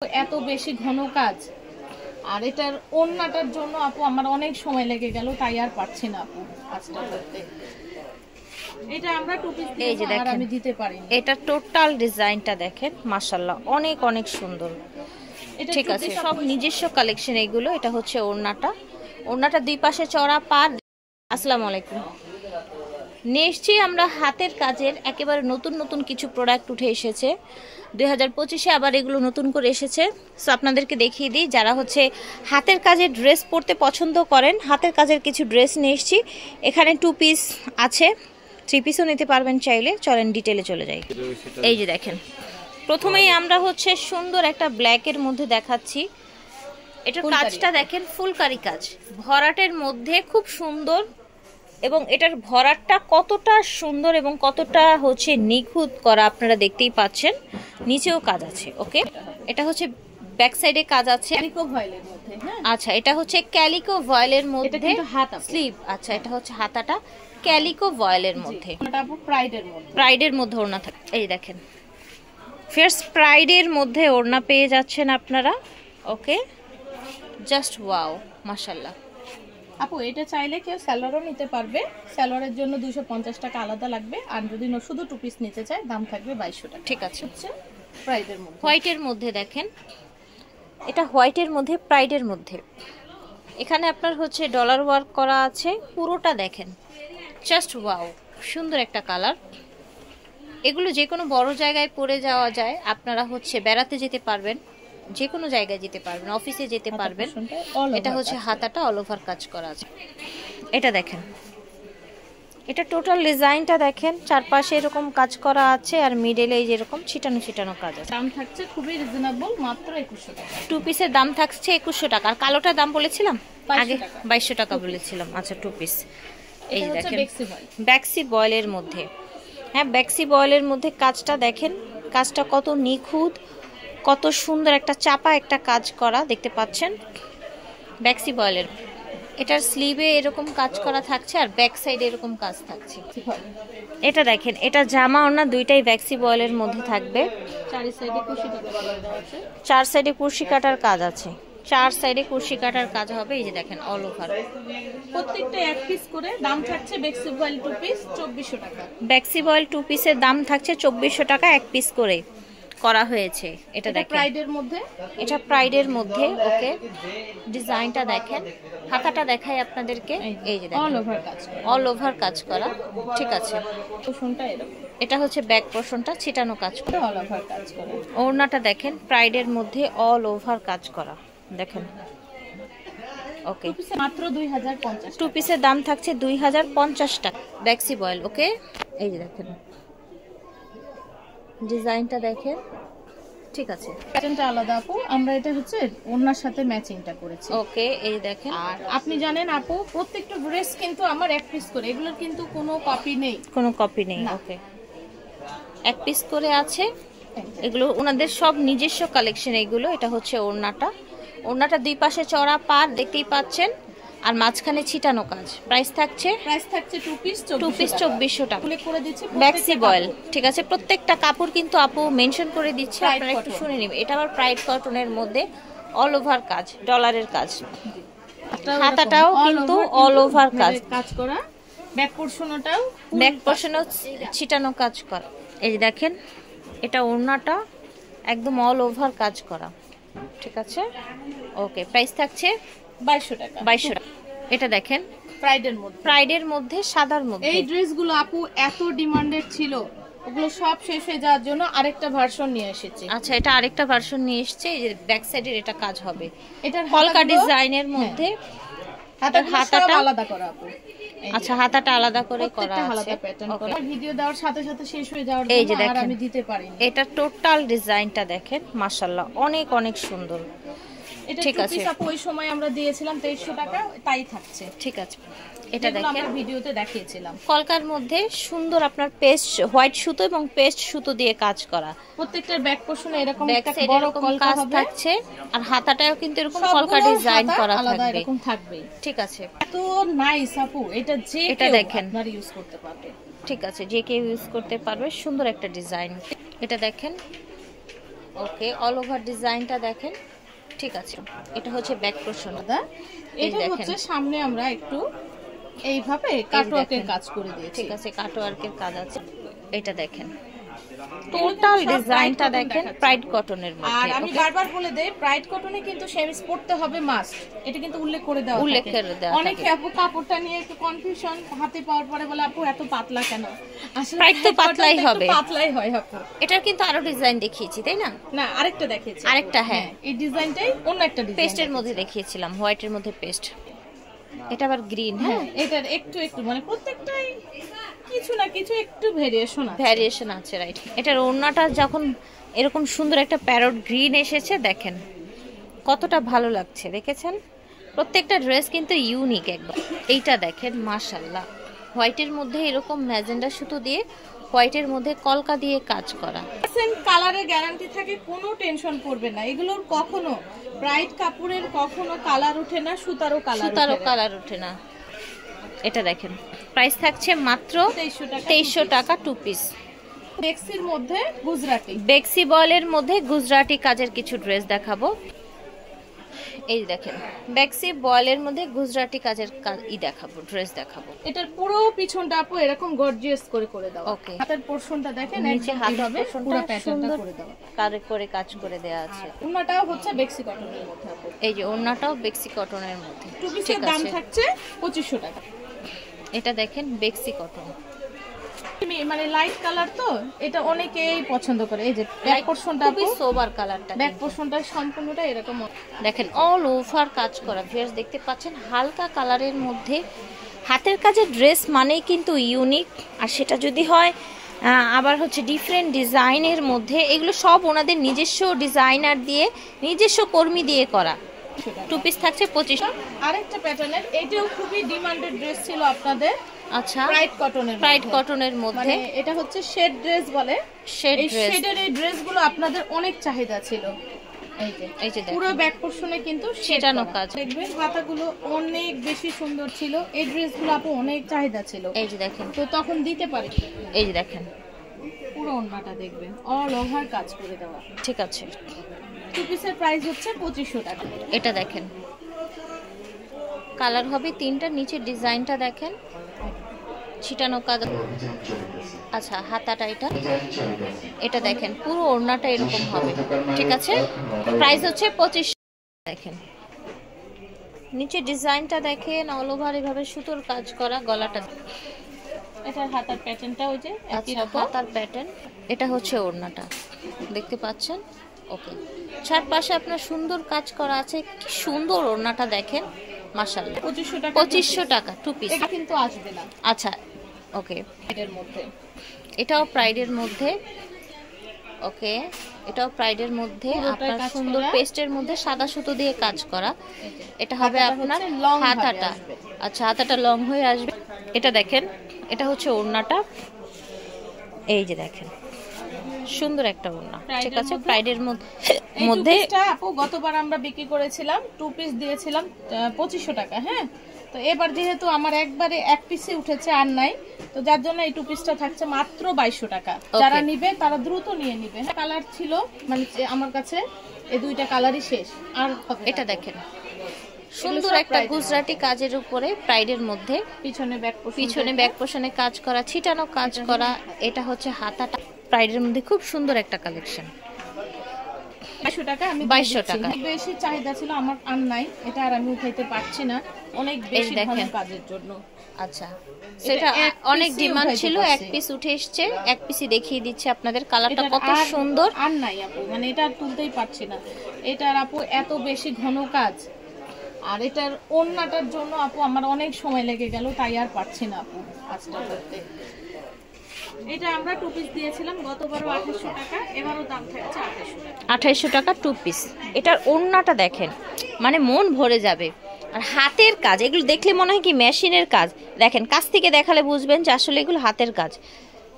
এত বেশি ঘন কাজ, আর এটার ওড়নাটার জন্য আপু আমার অনেক সময় লেগে গেল, তাই আর পারছি না আপু কাজটা করতে। এটা আমরা টু পিস এই যে দেখেন, আমি দিতে পারি। এটা টোটাল ডিজাইনটা দেখেন, মাশাআল্লাহ অনেক অনেক সুন্দর। ঠিক আছে, সব নিজস্ব কালেকশন এইগুলো। এটা হচ্ছে ওড়নাটা, ওড়নাটা দুই পাশে চড়া পার। আসসালামু আলাইকুম। নেক্সটে আমরা হাতের কাজের একেবারে নতুন নতুন কিছু প্রোডাক্ট উঠে এসেছে 2025-এ, আবার এগুলো নতুন করে এসেছে। সো আপনাদেরকে দেখিয়ে দিই, যারা হচ্ছে হাতের কাজের ড্রেস পরতে পছন্দ করেন, হাতের কাজের কিছু ড্রেস নিয়ে এসেছি। এখানে 2 পিস আছে, 3 পিসও নিতে পারবেন চাইলে। চলেন ডিটেলে চলে যাই। এই যে দেখেন, প্রথমেই আমরা হচ্ছে সুন্দর একটা ব্ল্যাকের মধ্যে দেখাচ্ছি। এটার কাজটা দেখেন, ফুলকারি কাজ, ভরাটের মধ্যে খুব সুন্দর। এবং এটার ভরাটটা কতটা সুন্দর এবং কতটা হচ্ছে নিখুঁত করা আপনারা দেখতেই পাচ্ছেন। নিচেও কাজ আছে। ওকে, এটা হচ্ছে ব্যাক সাইডে কাজ আছে ক্যালিকো ভয়েলের মধ্যে। আচ্ছা, এটা হচ্ছে ক্যালিকো ভয়েলের মধ্যে স্লিভ। আচ্ছা, এটা হচ্ছে হাতাটা ক্যালিকো ভয়েলের মধ্যে, এটা আপু প্রাইডের মধ্যে, প্রাইডের মধ্যে ওড়না থাকে। এই দেখেন, ফার্স্ট প্রাইডের মধ্যে ওড়না পেয়ে যাচ্ছেন আপনারা। ওকে, জাস্ট ওয়াও, মাশাআল্লাহ। আপু এটা চাইলে কেউ সালোয়ারও নিতে পারবে। সালোয়ারের জন্য 250 টাকা আলাদা লাগবে, আর যদি শুধু 2 পিস নিতে চায় দাম থাকবে 2200 টাকা। ঠিক আছে, হচ্ছে প্রাইডের মধ্যে, হোয়াইটের মধ্যে দেখেন, এটা হোয়াইটের মধ্যে প্রাইডের মধ্যে। এখানে আপনার হচ্ছে ডলার ওয়ার্ক করা আছে পুরোটা, দেখেন জাস্ট ওয়াও, সুন্দর একটা কালার। এগুলো যে কোনো বড় জায়গায় পরে যাওয়া যায়। আপনারা হচ্ছে বেড়াতে যেতে পারবেন, যে কোনো জায়গায় যেতে পারবেন, অফিসে যেতে পারবেন। এটা হচ্ছে হাতাটা অল ওভার কাজ করা আছে। এটা দেখেন, এটা টোটাল ডিজাইনটা দেখেন, চারপাশে এরকম কাজ করা আছে, আর মিডলে এই যেরকম ছিটানো ছিটানো কাজ আছে। দাম থাকছে খুবই রিজনেবল, মাত্র 2100 টাকা। 2 পিসের দাম থাকছে 2100 টাকা। আর কালোটার দাম বলেছিলাম আগে 2200 টাকা বলেছিলাম। আচ্ছা, 2 পিস। এই দেখেন, ব্যাক্সি বয়েলের মধ্যে। হ্যাঁ, ব্যাক্সি বয়েলের মধ্যে কাজটা দেখেন, কাজটা কত নিখুঁত, কত সুন্দর একটা চাপা একটা কাজ করা দেখতে পাচ্ছেন ব্যাক্সি বয়েলের। এটার স্লিভে এরকম কাজ করা থাকছে, আর ব্যাক সাইডে এরকম কাজ থাকছে। এটা দেখেন, এটা জামা ওড়না দুইটাই ব্যাক্সি বয়েলের মধ্যে থাকবে। 4 সাইডে কুশি কাটার কাজ আছে, 4 সাইডে কুশি কাটার কাজ হবে। এই যে দেখেন, অল ওভার প্রত্যেকটা এক পিস করে দাম থাকছে। ব্যাক্সি বয়েল 2 পিস 2400 টাকা। ব্যাক্সি বয়েল 2 পিসের দাম থাকছে 2400 টাকা, এক পিস করে করা হয়েছে। এটা দেখেন, প্রাইডের মধ্যে, এটা প্রাইডের মধ্যে। ওকে, ডিজাইনটা দেখেন, হাতাটা দেখাই আপনাদেরকে। এই যে দেখেন, অল ওভার কাজ করা, অল ওভার কাজ করা। ঠিক আছে, পোরশনটা এরকম, এটা হচ্ছে ব্যাক পোরশনটা ছিটানো কাজ করা, অল ওভার কাজ করা। ওড়নাটা দেখেন, প্রাইডের মধ্যে অল ওভার কাজ করা দেখেন। ওকে, মাত্র 2050। 2 পিসের দাম থাকছে 2050 টাকা, ব্যাক্সি বয়েল। ওকে, এই যে দেখেন ডিজাইনটা দেখেন। ঠিক আছে, প্যাটার্নটা আলাদা আপু, আমরা এটা হচ্ছে ওড়নার সাথে ম্যাচিংটা করেছি। ওকে, এই দেখেন। আর আপনি জানেন আপু, প্রত্যেকটা ড্রেস কিন্তু আমার এক পিস করে, এগুলোর কিন্তু কোনো কপি নেই, কোনো কপি নেই। ওকে, এক পিস করে আছে। এগুলো ওনাদের সব নিজস্ব কালেকশন এইগুলো। এটা হচ্ছে ওড়নাটা, ওড়নাটা দুই পাশে চড়া পার দেখতেই পাচ্ছেন, আর মাঝখানে ছিটানো কাজ। প্রাইস থাকছে 2 পিস 2400 টাকা করে দিচ্ছি, ব্যাক্সি বয়েল। ঠিক আছে, প্রত্যেকটা কাপড় কিন্তু আপু মেনশন করে দিচ্ছে, আপনারা একটু শুনে নেবেন। এটা আবার প্রাইড কটনের মধ্যে অল ওভার কাজ, ডলারের কাজ। হাতাটাও কিন্তু অল ওভার কাজ করা, ব্যাক পোরশনটাও, ব্যাক পোরশনও ছিটানো কাজ করা। এই যে দেখেন, এটা ওড়নাটা একদম অল ওভার কাজ করা। ঠিক আছে, ওকে, প্রাইস থাকছে 2200 টাকা। 2200 টাকা। এটা দেখেন, প্রাইডের মধ্যে সাদার মধ্যে। এই ড্রেসগুলো আপু এত ডিমান্ডেড ছিল, ওগুলো সব শেষ হয়ে যাওয়ার জন্য আরেকটা ভার্সন নিয়ে এসেছি। আচ্ছা, এটা আরেকটা ভার্সন নিয়ে এসেছে। এই যে ব্যাক সাইডের এটা কাজ হবে, এটা কলকা ডিজাইনের মধ্যে। হাতাটা আলাদা করা আপু। আচ্ছা, হাতাটা আলাদা করে করা আছে। ভিডিও দেওয়ার সাথে সাথে শেষ হয়ে যাওয়ার এই যে জন্য দেখেন, আমি দিতে পারি। এটা টোটাল ডিজাইনটা দেখেন, মাশাআল্লাহ অনেক অনেক সুন্দর। ঠিক আছে, ওই সময় আমরা দিয়েছিলাম 2300 টাকা, তাই থাকছে। ঠিক আছে, এটা দেখেন, ভিডিওতে দেখিয়েছিলাম। কলকার মধ্যে সুন্দর আপনার পেস্ট হোয়াইট সুতো এবং পেস্ট সুতো দিয়ে কাজ করা। প্রত্যেকটার ব্যাক পোরশনে এরকম একটা বড় কলকা থাকছে, আর হাতাটাও কিন্তু এরকম কলকা ডিজাইন করা থাকবে, এরকম থাকবে। ঠিক আছে, এত নাইস আপু, এটা যে এটা দেখেন, আপনারা ইউজ করতে পারবে। ঠিক আছে, যে কেউ ইউজ করতে পারবে, সুন্দর একটা ডিজাইন। এটা দেখেন, ওকে, অল ওভার ডিজাইনটা দেখেন। ঠিক আছে, এটা হচ্ছে ব্যাক পোরশন। এটা হচ্ছে সামনে আমরা একটু এইভাবে কাটওয়ার্কের কাজ করে দিয়েছি। ঠিক আছে, কাটওয়ার্কের কাজ আছে। এটা দেখেন, টোটাল ডিজাইনটা দেখেন, প্রাইড কটনের মধ্যে। আর আমি বারবার বলে দেই, প্রাইড কটনে কিন্তু সেমিজ পড়তে হবে মাস্ট, এটা কিন্তু উল্লেখ করে দেওয়া থাকে। অনেকে আপু কাপড়টা নিয়ে একটু কনফিউশন, হাতে পাওয়ার পরে বলে আপু এত পাতলা কেন? আসলে প্রাইড তো পাতলাই হবে, পাতলাই হয় আপু। এটার কিন্তু আরো ডিজাইন দেখিয়েছি তাই না? না, আরেকটা দেখিয়েছি। আরেকটা, হ্যাঁ, এই ডিজাইনটাই অন্য একটা ডিজাইন, পেস্টের মধ্যে দেখিয়েছিলাম, হোয়াইটের মধ্যে পেস্ট। এটা আবার গ্রিন। হ্যাঁ, এটার একটু মানে প্রত্যেকটাই কিছু না কিছু একটু ভেরিয়েশন আছে, রাইট। এটার ওড়নাটা যখন এরকম সুন্দর একটা প্যারট গ্রিন এসেছে, দেখেন কতটা ভালো লাগছে, দেখেছেন? প্রত্যেকটা ড্রেস কিন্তু ইউনিক একদম। এইটা দেখেন, মাশাআল্লাহ, হোয়াইটের মধ্যে এরকম ম্যাজেন্ডা সুতো দিয়ে, হোয়াইটের মধ্যে কলকা দিয়ে কাজ করা। কালারের গ্যারান্টি থাকে, কোনো টেনশন করবে না। এগুলোর কখনো ব্রাইট কাপড়ের কখনো কালার ওঠে না, সুতারও কালার ওঠে না। এটা দেখেন, প্রাইস থাকছে মাত্র 2300 টাকা 2 পিস। বেক্সির মধ্যে গুজরাটি, বেক্সি বয়েলের মধ্যে গুজরাটি কাজের কিছু ড্রেস দেখাবো। এই দেখেন, বেক্সি বয়েলের মধ্যে গুজরাটি কাজের দেখাবো, ড্রেস দেখাবো। এটার পুরো পিছনটা আপু এরকম গর্জিয়াস করে দাও। ওকে, হাতের পোরশনটা দেখেন, নিচে হাতের পোরশনটা পুরো প্যাটার্নটা করে দাও, করে কাজ করে দেয়া আছে। ওন্নাটাও হচ্ছে বেক্সি কটনের মধ্যে আপু। এই যে ওন্নাটাও বেক্সি কটনের মধ্যে। টু পিসের দাম থাকছে 2500 টাকা। এটা দেখেন, বেক্সি কটন, মানে লাইট কালার, তো এটা অনেকেই পছন্দ করে। এই যে ব্যাক পোরশনটা খুবই সোবার কালারটা, ব্যাক পোরশনটা সম্পূর্ণটা এরকম দেখেন, অল ওভার কাজ করা। ভিউয়ার্স দেখতে পাচ্ছেন, হালকা কালারের মধ্যে হাতের কাজের ড্রেস মানেই কিন্তু ইউনিক। আর সেটা যদি হয় আবার হচ্ছে ডিফারেন্ট ডিজাইনের মধ্যে, এগুলো সব ওনাদের নিজস্ব ডিজাইনার দিয়ে, নিজস্ব কর্মী দিয়ে করা। 2 পিস থাকছে 2500। আরেকটা প্যাটার্নের, এটাও খুবই ডিমান্ডেড ড্রেস ছিল আপনাদের। আচ্ছা, প্রাইড কটনের মধ্যে, এটা হচ্ছে শেড ড্রেস বলে। শেডের এই ড্রেসগুলো আপনাদের অনেক চাহিদা ছিল। এই যে পুরো ব্যাক পোরশনে কিন্তু সেটানো কাজ, দেখবেন হাতাগুলো অনেক বেশি সুন্দর ছিল। এই ড্রেসগুলো আপু অনেক চাহিদা ছিল। এই যে দেখেন, তো তখন দিতে পারি। এই যে দেখেন, পুরো ওন্নাটা দেখবেন অল ওভার কাজ করে দেওয়া। ঠিক আছে, 2 পিসের প্রাইস হচ্ছে 2500 টাকা। এটা দেখেন, কালার হবে 3টা, নিচে ডিজাইনটা দেখেন, ছিটানো কাজ। আচ্ছা, হাতাটা এটা দেখেন, পুরো ওড়নাটা এরকম হবে। ঠিক আছে, প্রাইস হচ্ছে 2500। দেখেন নিচে ডিজাইনটা দেখেন, অল ওভার এভাবে সুতোর কাজ করা, গলাটা। এটার হাতার প্যাটার্নটা ওই যে একই রকম হাতার প্যাটার্ন। এটা হচ্ছে ওড়নাটা, দেখতে পাচ্ছেন। ওকে, চারপাশে আপনার সুন্দর কাজ করা আছে, কি সুন্দর ওড়নাটা দেখেন, মাশাআল্লাহ। 2500 টাকা 2 পিস। এটা কিন্তু আসবে না। আচ্ছা, ওকে, এর মধ্যে এটাও প্রাইডের মধ্যে। ওকে, এটাও প্রাইডের মধ্যে, আপনার সুন্দর পেস্টের মধ্যে সাদা সুতো দিয়ে কাজ করা। এটা হবে আপনার হাতাটা। আচ্ছা, হাতাটা লং হয়ে আসবে। এটা দেখেন, এটা হচ্ছে ওড়নাটা। এই যে দেখেন, সুন্দর একটা ওড়না। ঠিক আছে, প্রাইডের মধ্যে। আপু গতবার আমরা বিক্রি করেছিলাম 2 পিস দিয়েছিলাম 2500 টাকা। হ্যাঁ, তো এবার যেহেতু আমার একবারে এক পিসে উঠেছে আর নাই, তো যার জন্য এই 2 পিসটা থাকছে মাত্র 2200 টাকা। যারা নিবে তারা দ্রুত নিয়ে নিবে। কালার ছিল মানে আমার কাছে এই 2টা কালারই শেষ। আর এটা দেখেন, সুন্দর একটা গুজরাটি কাজের উপরে, প্রাইডের মধ্যে, পিছনে ব্যাক পোরশনে কাজ করা, ছিটানো কাজ করা। এটা হচ্ছে হাতাটা, প্রাইডের মধ্যে খুব সুন্দর একটা কালেকশন। 2200 টাকা। আমি 2200 টাকা। বেশি চাহিদা ছিল আমার, আর নাই, এটা আর আমি উঠাইতে পারছি না, অনেক বেশি ঘন কাজের জন্য। আচ্ছা, সেটা অনেক ডিমান্ড ছিল, এক পিস উঠে এসেছে, এক পিসই দেখিয়ে দিচ্ছে আপনাদের। কালারটা কত সুন্দর। আর নাই আপু, মানে এটা আর তুলতেই পারছি না। এটার আপু এত বেশি ঘন কাজ, আর এটার ওন্নাটার জন্য আপু আমার অনেক সময় লেগে গেল, তাই আর পারছি না আপু কাজটা করতে। এটা আমরা 2 পিস দিয়েছিলাম গতবারও 2800 টাকা, এবারও দাম থাকছে 2800 টাকা 2 পিস। এটার ওন্নাটা দেখেন, মানে মন ভরে যাবে। আর হাতের কাজ, এগুলো দেখলে মনে হয় কি মেশিনের কাজ। দেখেন, কাছ থেকে দেখালে বুঝবেন যে আসলে এগুলো হাতের কাজ,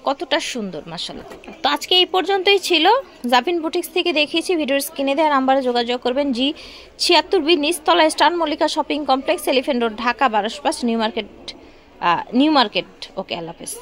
কতটা সুন্দর, মাশাআল্লাহ। তো আজকে এই পর্যন্তই ছিল। জাফিন বুটিক্স থেকে দেখিয়েছি। ভিডিওর স্ক্রিনে দেওয়া নাম্বারে যোগাযোগ করবেন। G76B নিচতলা star Mallika shopping complex, elephant road, Dhaka 12 new market. Okay, আল্লাহ হাফেজ।